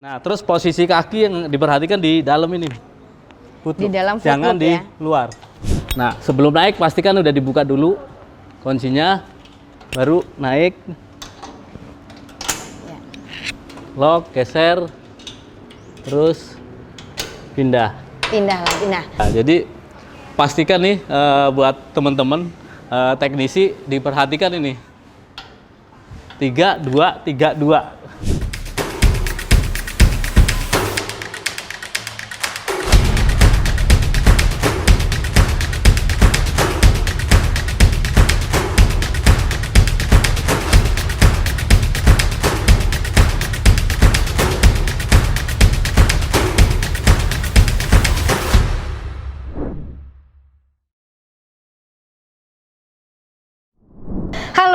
Nah, terus posisi kaki yang diperhatikan di dalam ini. Di dalam footloop, jangan di ya? luar. Nah, sebelum naik pastikan udah dibuka dulu kuncinya, baru naik. Ya. Lock, geser, terus pindah. Pindah lagi. Nah, Jadi pastikan nih buat teman-teman teknisi diperhatikan ini. 3, 2, 3, 2.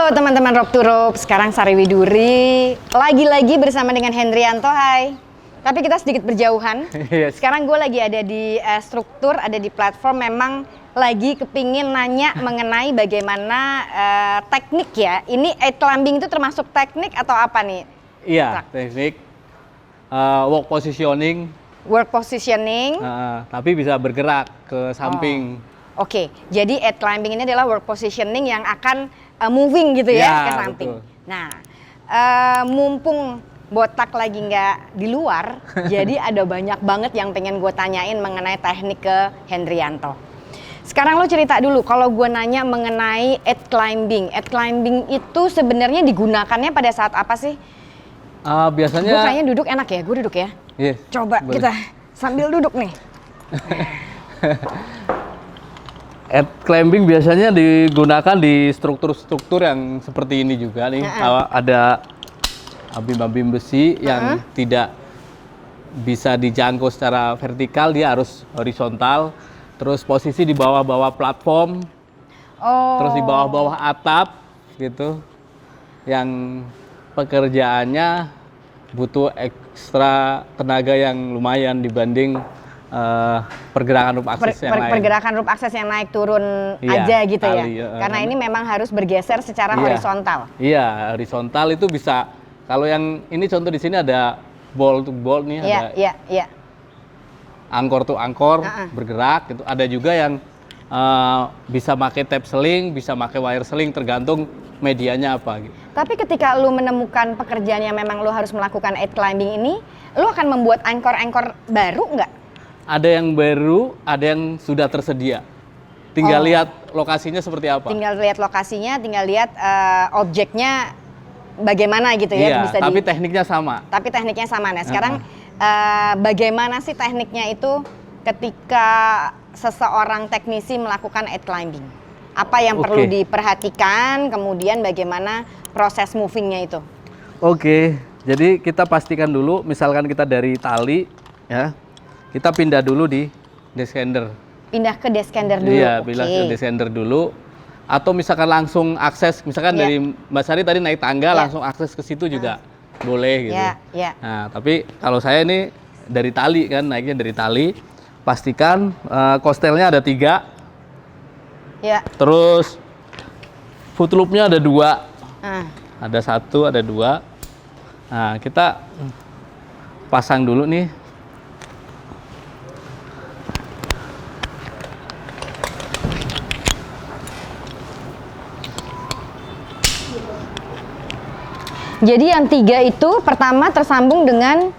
halo teman-teman Rope to Rope, sekarang Sari Widuri lagi-lagi bersama dengan Hendrianto. Hai. Tapi kita sedikit berjauhan. Yes. Sekarang gue lagi ada di struktur, ada di platform. Memang lagi kepingin nanya mengenai bagaimana teknik ya. Ini aid climbing itu termasuk teknik atau apa nih? Iya, teknik walk positioning. Work positioning. Tapi bisa bergerak ke samping. Oke, jadi aid climbing ini adalah work positioning yang akan moving gitu ya, ke samping. Betul. Nah, mumpung botak lagi nggak di luar, jadi ada banyak banget yang pengen gue tanyain mengenai teknik ke Hendrianto. Sekarang lo cerita dulu, kalau gue nanya mengenai aid climbing itu sebenarnya digunakannya pada saat apa sih? Biasanya. Gue kayaknya duduk enak ya, gue duduk ya. Iya, Coba boleh. kita sambil duduk nih. Aid climbing biasanya digunakan di struktur-struktur yang seperti ini juga nih. Ada abim-abim besi yang tidak bisa dijangkau secara vertikal, dia harus horizontal. Terus posisi di bawah-bawah platform, terus di bawah-bawah atap gitu. Yang pekerjaannya butuh ekstra tenaga yang lumayan dibanding pergerakan rope access yang lain. Pergerakan rope access yang naik turun aja gitu tali, ya. Karena ini memang harus bergeser secara horizontal. Iya, horizontal itu bisa. Kalau yang ini contoh di sini ada ball to ball nih, ada angkor to angkor bergerak gitu. Ada juga yang bisa pakai tape seling, bisa pakai wire seling, tergantung medianya apa gitu. Tapi ketika lu menemukan pekerjaan yang memang lu harus melakukan aid climbing ini, lu akan membuat angkor-angkor baru nggak? Ada yang baru, ada yang sudah tersedia. Tinggal lihat lokasinya seperti apa. Tinggal lihat lokasinya, tinggal lihat objeknya bagaimana gitu ya. Iya, bisa tapi tekniknya sama. Tapi tekniknya sama. Nah sekarang bagaimana sih tekniknya itu ketika seseorang teknisi melakukan aid climbing? Apa yang perlu diperhatikan, kemudian bagaimana proses movingnya itu? Oke, jadi kita pastikan dulu, misalkan kita dari tali, ya, kita pindah dulu di descender. Pindah ke descender dulu. Iya, pindah ke descender dulu. Atau misalkan langsung akses, misalkan dari Mbak Sari tadi naik tangga, langsung akses ke situ juga boleh gitu. Nah, tapi kalau saya ini dari tali kan, naiknya dari tali. Pastikan kostelnya ada 3. Terus footloopnya ada 2. Ada 1, ada 2. Nah, kita pasang dulu nih. Jadi yang 3 itu pertama tersambung dengan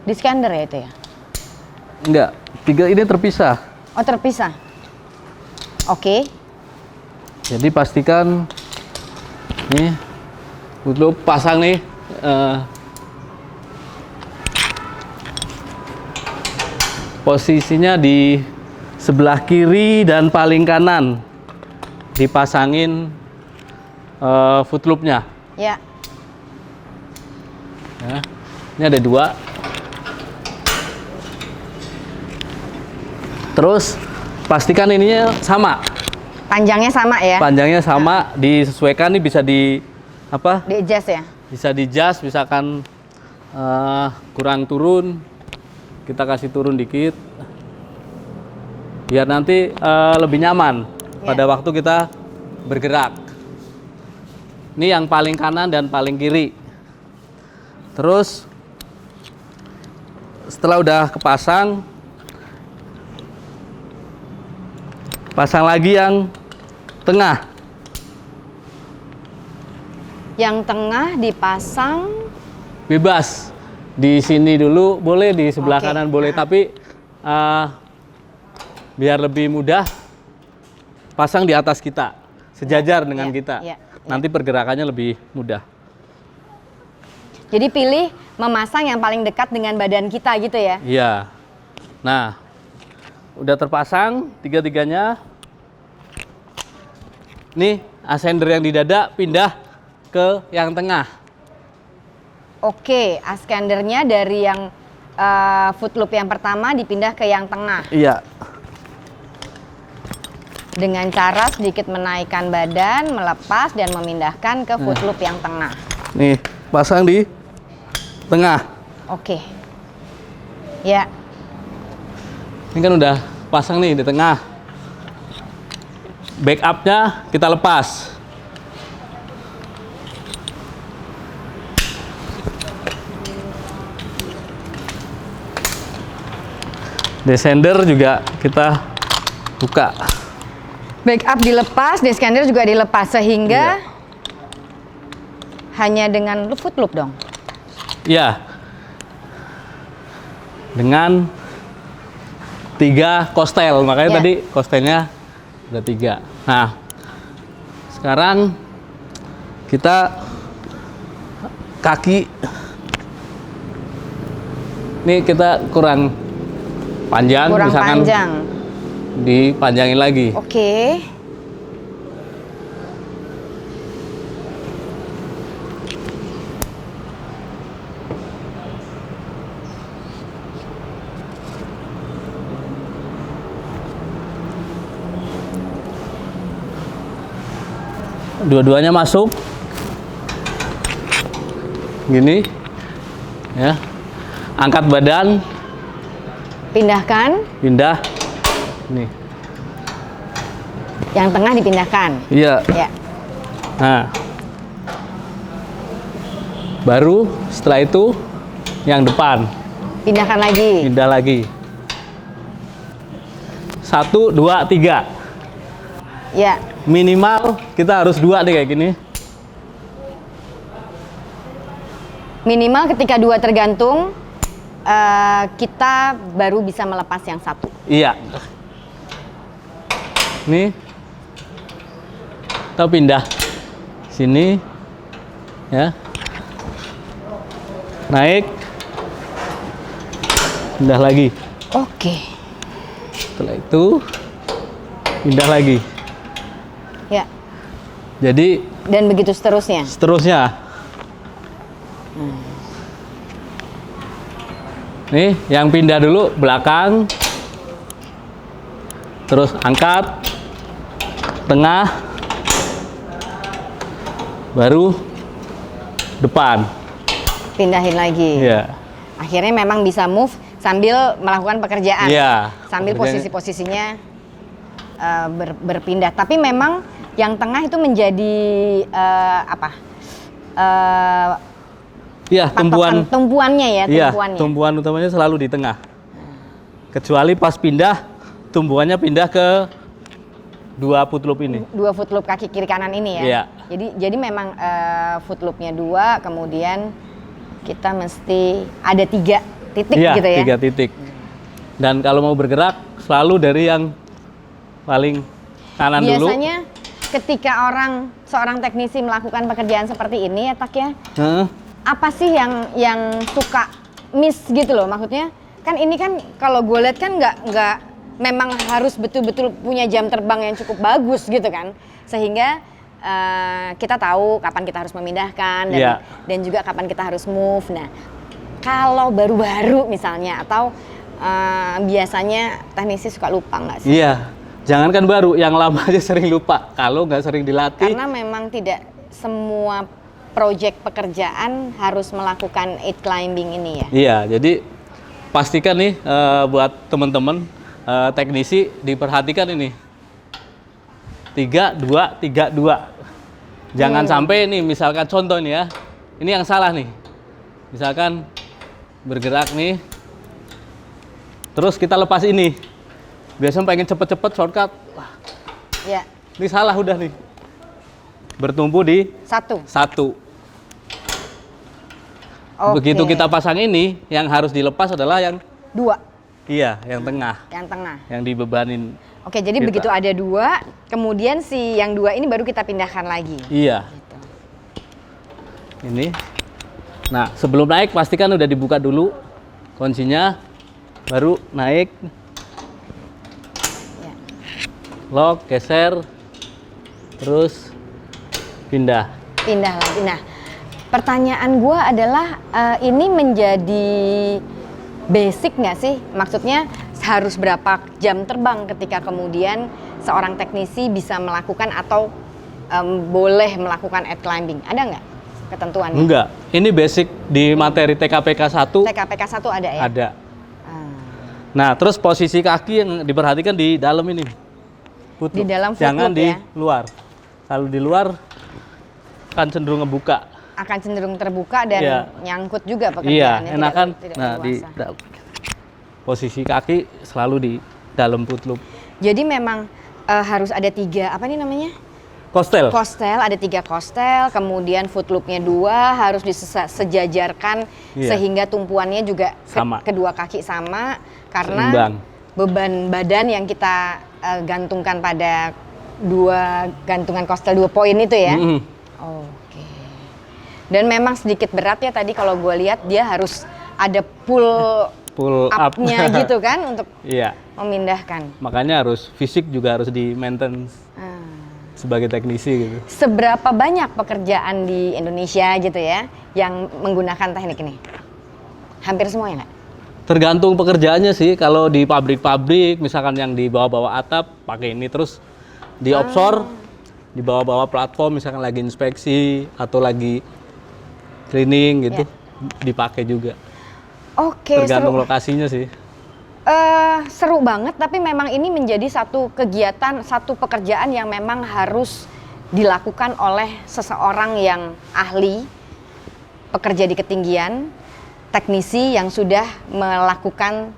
descender ya itu ya? Enggak, 3 ini terpisah. Oh terpisah. Oke. Jadi pastikan nih, footloop pasang nih. Posisinya di sebelah kiri dan paling kanan dipasangin footloopnya. Ya. Ini ada 2. Terus pastikan ininya sama. Panjangnya sama ya? Panjangnya sama, disesuaikan nih bisa di apa? Di adjust ya? Bisa di adjust, misalkan kurang turun, kita kasih turun dikit. Biar nanti lebih nyaman pada waktu kita bergerak. Ini yang paling kanan dan paling kiri. Terus setelah udah kepasang, pasang lagi yang tengah. Yang tengah dipasang Bebas. Di sini dulu boleh, di sebelah Oke. kanan boleh, tapi biar lebih mudah pasang di atas kita, sejajar dengan ya, kita. ya, ya. Nanti pergerakannya lebih mudah. Jadi pilih memasang yang paling dekat dengan badan kita gitu ya. Iya. Nah, udah terpasang tiga-tiganya. Nih, ascender yang di dada pindah ke yang tengah. Oke, ascendernya dari yang foot loop yang pertama dipindah ke yang tengah. Iya. Dengan cara sedikit menaikkan badan, melepas dan memindahkan ke foot loop yang tengah. Nih, pasang di tengah. Oke. Ya, Ini kan udah pasang nih di tengah. Backupnya kita lepas. Descender juga kita buka. backup dilepas, descender juga dilepas sehingga hanya dengan foot loop dong. Ya, dengan 3 kostel, makanya Ya. tadi kostelnya udah 3. Nah, sekarang kita kaki, ini kita kurang panjang, Kurang misalkan panjang. dipanjangin lagi. Oke. Dua-duanya masuk gini ya, angkat badan, Pindahkan, pindah nih. yang tengah dipindahkan. Iya. Ya. Nah, baru setelah itu yang depan Pindahkan lagi. pindah lagi. 1, 2, 3. Ya. Minimal kita harus 2 nih kayak gini. Minimal ketika 2 tergantung, kita baru bisa melepas yang 1. Iya. Nih. Kita pindah sini ya. Naik. Pindah lagi. Oke. Setelah itu pindah lagi. Ya. Jadi Dan begitu seterusnya. seterusnya. Nih, yang pindah dulu belakang. Terus angkat. Tengah. Baru depan. Pindahin lagi. Iya. Akhirnya memang bisa move sambil melakukan pekerjaan. Iya. Sambil Pekerjaan- posisi-posisinya berpindah. Tapi memang yang tengah itu menjadi Iya, tumpuannya ya, Iya, tumpuannya. tumpuan utamanya selalu di tengah. Kecuali pas pindah, tumbuhannya pindah ke 2 foot loop ini. 2 foot loop kaki kiri kanan ini ya. Iya. Jadi memang foot loopnya 2, kemudian kita mesti ada 3 titik Iya, gitu ya. 3 titik. Dan kalau mau bergerak selalu dari yang paling kanan dulu. Biasanya ketika seorang teknisi melakukan pekerjaan seperti ini ya Tak ya, Heeh. apa sih yang suka miss gitu loh, maksudnya kan ini kan kalau gue lihat kan nggak memang harus betul-betul punya jam terbang yang cukup bagus gitu kan, sehingga kita tahu kapan kita harus memindahkan Iya. dan juga kapan kita harus move. Nah kalau baru-baru misalnya atau biasanya teknisi suka lupa nggak sih? Iya. Jangankan baru, yang lama aja sering lupa kalau nggak sering dilatih. Karena memang tidak semua proyek pekerjaan harus melakukan eight climbing ini ya. Iya, jadi pastikan nih buat teman-teman teknisi diperhatikan ini. 3, 2, 3, 2. Jangan sampai nih misalkan contoh nih ya. Ini yang salah nih. Misalkan bergerak nih Terus kita lepas ini. Biasanya pengen cepet-cepet shortcut. Wah, Ya. ini salah udah nih. Bertumpu di Satu. satu. Oke. Begitu kita pasang ini, yang harus dilepas adalah yang Dua. iya, yang tengah, Yang tengah. yang dibebanin. Oke, jadi Kita. begitu ada dua, kemudian si yang dua ini baru kita pindahkan lagi. Iya, Gitu. ini. Nah, sebelum naik pastikan udah dibuka dulu kuncinya, baru naik. Ya. Lock, geser, terus pindah. Pindah lagi. Nah, pertanyaan gue adalah ini menjadi basic nggak sih? Maksudnya harus berapa jam terbang ketika kemudian seorang teknisi bisa melakukan atau boleh melakukan edge climbing? Ada nggak ketentuannya? Enggak, ini basic di materi TKPK 1 TKPK 1 ada ya? ada. Ah. Nah, terus posisi kaki yang diperhatikan di dalam ini. Footloop. Di dalam footloop Jangan di ya? luar. Kalau di luar kan cenderung ngebuka. Akan cenderung terbuka dan Iya. nyangkut juga Iya, pekerjaannya. enakan. tidak Nah, di leluasa. posisi kaki selalu di dalam footloop. Jadi memang harus ada 3, apa nih namanya? Kostel. Kostel, ada 3 kostel, kemudian footloopnya 2 harus disejajarkan Iya. sehingga tumpuannya juga Sama. kedua kaki sama karena Seimbang. beban badan yang kita gantungkan pada 2 gantungan kostel 2 poin itu ya. Mm-mm. Oke. Dan memang sedikit berat ya tadi kalau gue lihat dia harus ada pull Pull up. up-nya gitu kan untuk Iya. memindahkan. Makanya harus fisik juga harus di maintain Ah. sebagai teknisi gitu. Seberapa banyak pekerjaan di Indonesia gitu ya yang menggunakan teknik ini? Hampir semua ya nggak? Tergantung pekerjaannya sih. Kalau di pabrik-pabrik, misalkan yang di bawah-bawah atap, pakai ini. Terus di offshore, di bawah-bawah platform, misalkan lagi inspeksi atau lagi cleaning gitu, dipakai juga. Oke, Tergantung seru. lokasinya sih. Seru banget, tapi memang ini menjadi satu kegiatan, satu pekerjaan yang memang harus dilakukan oleh seseorang yang ahli, pekerja di ketinggian, teknisi yang sudah melakukan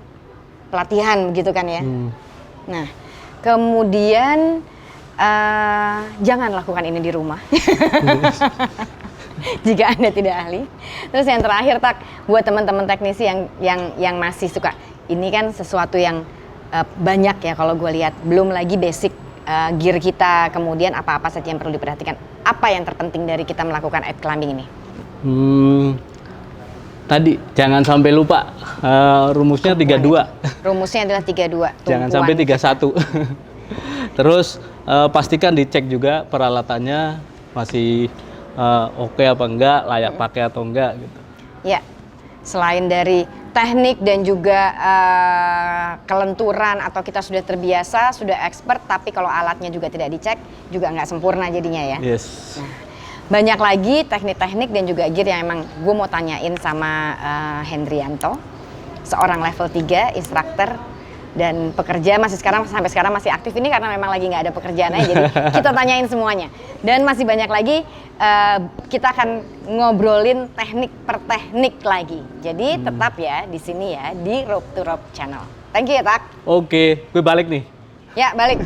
pelatihan gitu kan ya. Nah, kemudian jangan lakukan ini di rumah. Jika Anda tidak ahli. Terus yang terakhir Tak, buat teman-teman teknisi yang masih suka, ini kan sesuatu yang banyak ya kalau gue lihat, belum lagi basic gear kita, kemudian apa-apa saja yang perlu diperhatikan. Apa yang terpenting dari kita melakukan edge climbing ini? Tadi jangan sampai lupa rumusnya 32. Rumusnya adalah 32. Jangan sampai 31. Terus pastikan dicek juga peralatannya masih oke apa enggak, layak pakai atau enggak gitu. Ya, selain dari teknik dan juga kelenturan atau kita sudah terbiasa, sudah expert, tapi kalau alatnya juga tidak dicek, juga nggak sempurna jadinya ya. Yes. Banyak lagi teknik-teknik dan juga gear yang emang gue mau tanyain sama Hendrianto, seorang level 3 instruktur dan pekerja sampai sekarang masih aktif ini karena memang lagi nggak ada pekerjaan aja, jadi kita tanyain semuanya. Dan masih banyak lagi kita akan ngobrolin teknik per teknik lagi. Jadi tetap ya di sini ya di Rope to Rope Channel. Thank you ya Tak. Oke, gue balik nih. Ya balik.